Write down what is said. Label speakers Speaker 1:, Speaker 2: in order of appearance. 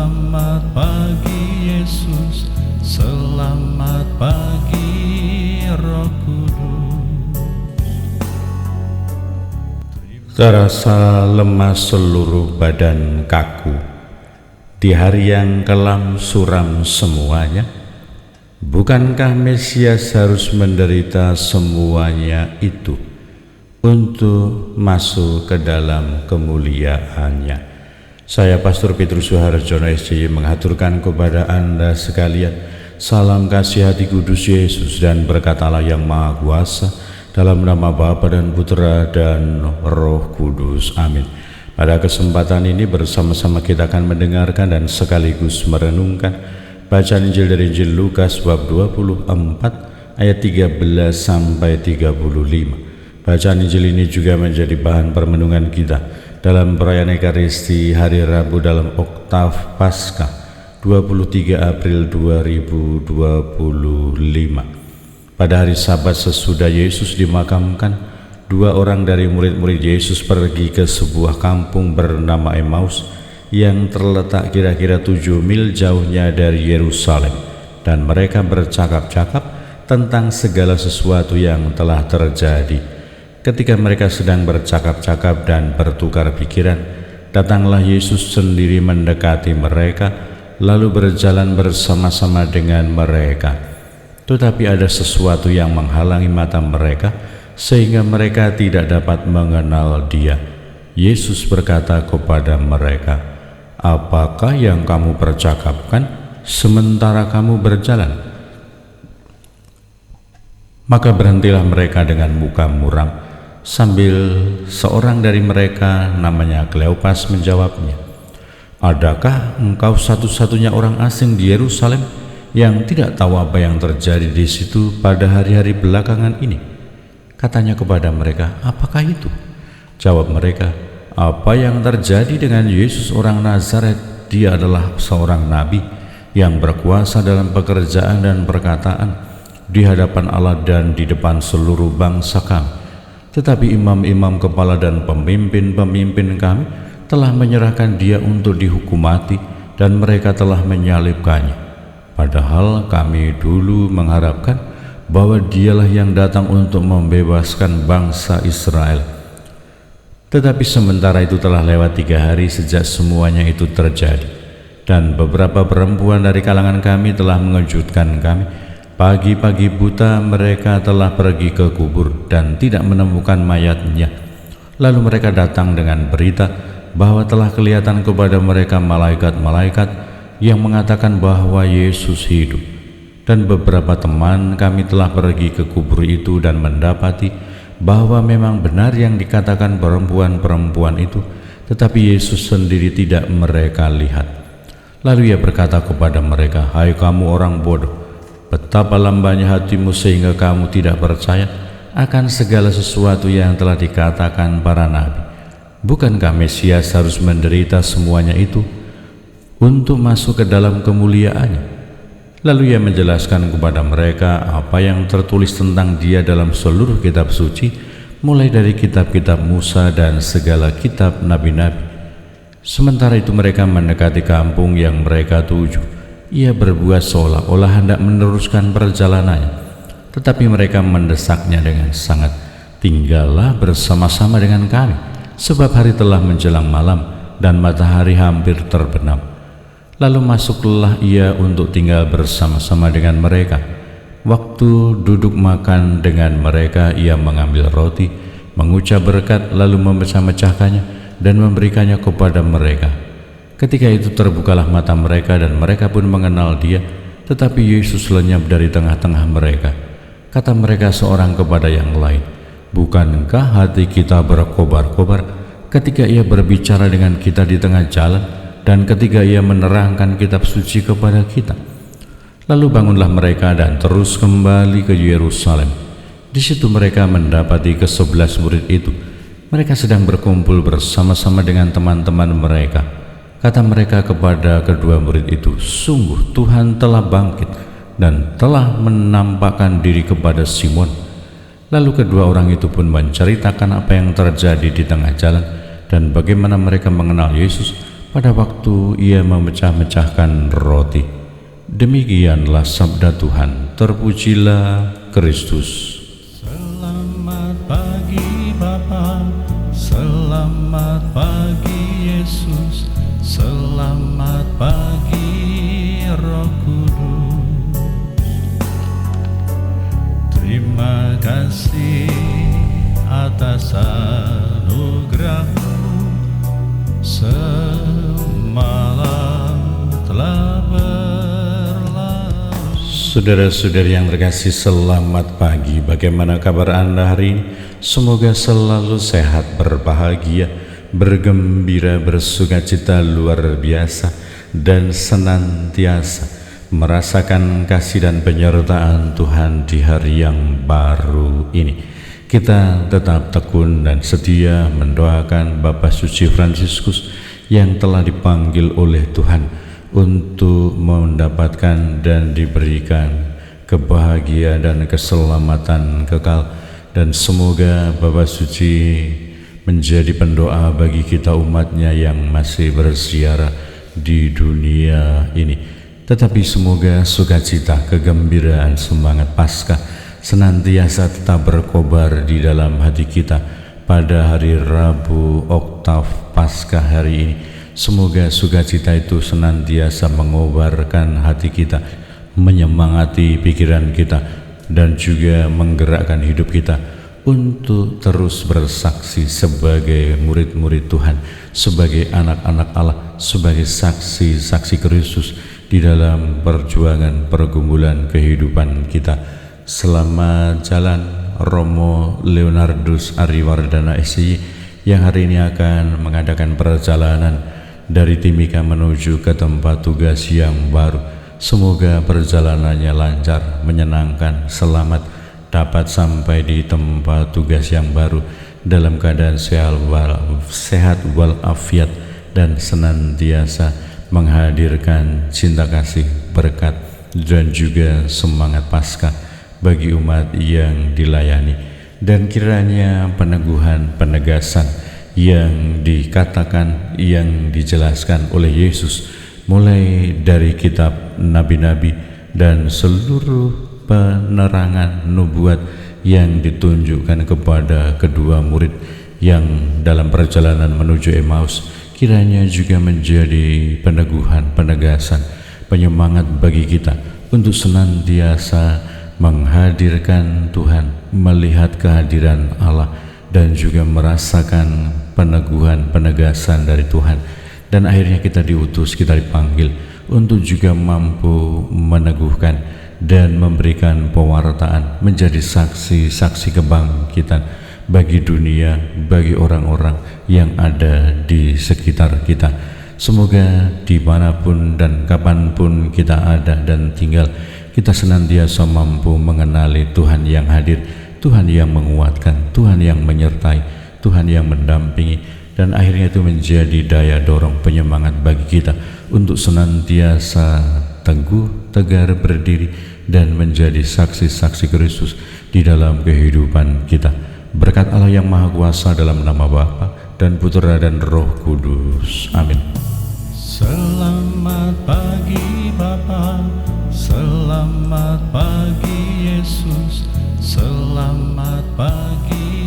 Speaker 1: Selamat pagi Yesus, selamat pagi Roh Kudus.
Speaker 2: Terasa lemas seluruh badan kaku di hari yang kelam suram semuanya. Bukankah Mesias harus menderita semuanya itu untuk masuk ke dalam kemuliaannya? Saya Pastor Petrus Suharjono SCY mengaturkan kepada Anda sekalian salam kasih hati kudus Yesus dan berkat Allah yang Maha Kuasa, dalam nama Bapa dan Putra dan Roh Kudus. Amin. Pada kesempatan ini bersama-sama kita akan mendengarkan dan sekaligus merenungkan bacaan Injil dari Injil Lukas bab 24 ayat 13 sampai 35. Bacaan Injil ini juga menjadi bahan permenungan kita dalam perayaan Ekaristi hari Rabu dalam oktav Paskah 23 April 2025. Pada hari Sabat sesudah Yesus dimakamkan, dua orang dari murid-murid Yesus pergi ke sebuah kampung bernama Emmaus yang terletak kira-kira 7 mil jauhnya dari Yerusalem, dan mereka bercakap-cakap tentang segala sesuatu yang telah terjadi. Ketika mereka sedang bercakap-cakap dan bertukar pikiran, datanglah Yesus sendiri mendekati mereka, lalu berjalan bersama-sama dengan mereka. Tetapi ada sesuatu yang menghalangi mata mereka, sehingga mereka tidak dapat mengenal Dia. Yesus berkata kepada mereka, "Apakah yang kamu percakapkan sementara kamu berjalan?" Maka berhentilah mereka dengan muka muram, sambil seorang dari mereka namanya Kleopas menjawabnya, "Adakah engkau satu-satunya orang asing di Yerusalem yang tidak tahu apa yang terjadi di situ pada hari-hari belakangan ini?" Katanya kepada mereka, "Apakah itu?" Jawab mereka, "Apa yang terjadi dengan Yesus orang Nazaret? Dia adalah seorang nabi yang berkuasa dalam pekerjaan dan perkataan di hadapan Allah dan di depan seluruh bangsa kami. Tetapi imam-imam kepala dan pemimpin-pemimpin kami telah menyerahkan Dia untuk dihukum mati, dan mereka telah menyalibkannya. Padahal kami dulu mengharapkan bahwa Dialah yang datang untuk membebaskan bangsa Israel. Tetapi sementara itu telah lewat 3 hari sejak semuanya itu terjadi, dan beberapa perempuan dari kalangan kami telah mengejutkan kami. Pagi-pagi buta mereka telah pergi ke kubur dan tidak menemukan mayatnya. Lalu mereka datang dengan berita bahwa telah kelihatan kepada mereka malaikat-malaikat yang mengatakan bahwa Yesus hidup. Dan beberapa teman kami telah pergi ke kubur itu dan mendapati bahwa memang benar yang dikatakan perempuan-perempuan itu, tetapi Yesus sendiri tidak mereka lihat. Lalu Ia berkata kepada mereka, "Hai kamu orang bodoh, betapa lambannya hatimu sehingga kamu tidak percaya akan segala sesuatu yang telah dikatakan para nabi. Bukankah Mesias harus menderita semuanya itu untuk masuk ke dalam kemuliaannya?" Lalu Ia menjelaskan kepada mereka apa yang tertulis tentang Dia dalam seluruh kitab suci, mulai dari kitab-kitab Musa dan segala kitab nabi-nabi. Sementara itu mereka mendekati kampung yang mereka tuju. Ia berbuat seolah-olah hendak meneruskan perjalanannya, tetapi mereka mendesaknya dengan sangat, "Tinggallah bersama-sama dengan kami, sebab hari telah menjelang malam dan matahari hampir terbenam." Lalu masuklah Ia untuk tinggal bersama-sama dengan mereka. Waktu duduk makan dengan mereka, Ia mengambil roti, mengucap berkat, lalu memecah-mecahkannya dan memberikannya kepada mereka. Ketika itu terbukalah mata mereka dan mereka pun mengenal Dia, tetapi Yesus lenyap dari tengah-tengah mereka. Kata mereka seorang kepada yang lain, "Bukankah hati kita berkobar-kobar ketika Ia berbicara dengan kita di tengah jalan dan ketika Ia menerangkan kitab suci kepada kita?" Lalu bangunlah mereka dan terus kembali ke Yerusalem. Di situ mereka mendapati ke-11 murid itu. Mereka sedang berkumpul bersama-sama dengan teman-teman mereka. Kata mereka kepada kedua murid itu, "Sungguh Tuhan telah bangkit dan telah menampakkan diri kepada Simon." Lalu kedua orang itu pun menceritakan apa yang terjadi di tengah jalan dan bagaimana mereka mengenal Yesus, pada waktu ia memecah-mecahkan roti. Demikianlah sabda Tuhan. Terpujilah Kristus.
Speaker 1: Selamat pagi Bapa, selamat pagi Yesus, selamat pagi Roh Kudus. Terima kasih atas anugerah-Mu, semalam telah berlalu.
Speaker 2: Saudara-saudari yang terkasih, selamat pagi. Bagaimana kabar Anda hari ini? Semoga selalu sehat, berbahagia, bergembira, bersukacita luar biasa, dan senantiasa merasakan kasih dan penyertaan Tuhan di hari yang baru ini. Kita tetap tekun dan setia mendoakan Bapak Suci Fransiskus yang telah dipanggil oleh Tuhan untuk mendapatkan dan diberikan kebahagiaan dan keselamatan kekal. Dan semoga Bapak Suci menjadi pendoa bagi kita umatnya yang masih berziarah di dunia ini. Tetapi semoga sukacita, kegembiraan, semangat Paskah senantiasa tetap berkobar di dalam hati kita pada hari Rabu Oktav Paskah hari ini. Semoga sukacita itu senantiasa mengobarkan hati kita, menyemangati pikiran kita, dan juga menggerakkan hidup kita untuk terus bersaksi sebagai murid-murid Tuhan, sebagai anak-anak Allah, sebagai saksi-saksi Kristus di dalam perjuangan pergumulan kehidupan kita. Selamat jalan Romo Leonardus Ariwardana SI yang hari ini akan mengadakan perjalanan dari Timika menuju ke tempat tugas yang baru. Semoga perjalanannya lancar, menyenangkan, selamat, dapat sampai di tempat tugas yang baru dalam keadaan sehat walafiat dan senantiasa menghadirkan cinta kasih, berkat, dan juga semangat Paskah bagi umat yang dilayani. Dan kiranya peneguhan, penegasan yang dikatakan, yang dijelaskan oleh Yesus mulai dari kitab nabi-nabi dan seluruh penerangan nubuat yang ditunjukkan kepada kedua murid yang dalam perjalanan menuju Emmaus, kiranya juga menjadi peneguhan, penegasan, penyemangat bagi kita untuk senantiasa menghadirkan Tuhan, melihat kehadiran Allah, dan juga merasakan peneguhan, penegasan dari Tuhan. Dan akhirnya kita diutus, kita dipanggil untuk juga mampu meneguhkan dan memberikan pewartaan, menjadi saksi-saksi kebangkitan bagi dunia, bagi orang-orang yang ada di sekitar kita. Semoga dimanapun dan kapanpun kita ada dan tinggal, kita senantiasa mampu mengenali Tuhan yang hadir, Tuhan yang menguatkan, Tuhan yang menyertai, Tuhan yang mendampingi, dan akhirnya itu menjadi daya dorong, penyemangat bagi kita untuk senantiasa teguh, tegar berdiri dan menjadi saksi-saksi Kristus di dalam kehidupan kita. Berkat Allah yang Maha Kuasa, dalam nama Bapa dan Putra dan Roh Kudus. Amin.
Speaker 1: Selamat pagi Bapa, selamat pagi Yesus, selamat pagi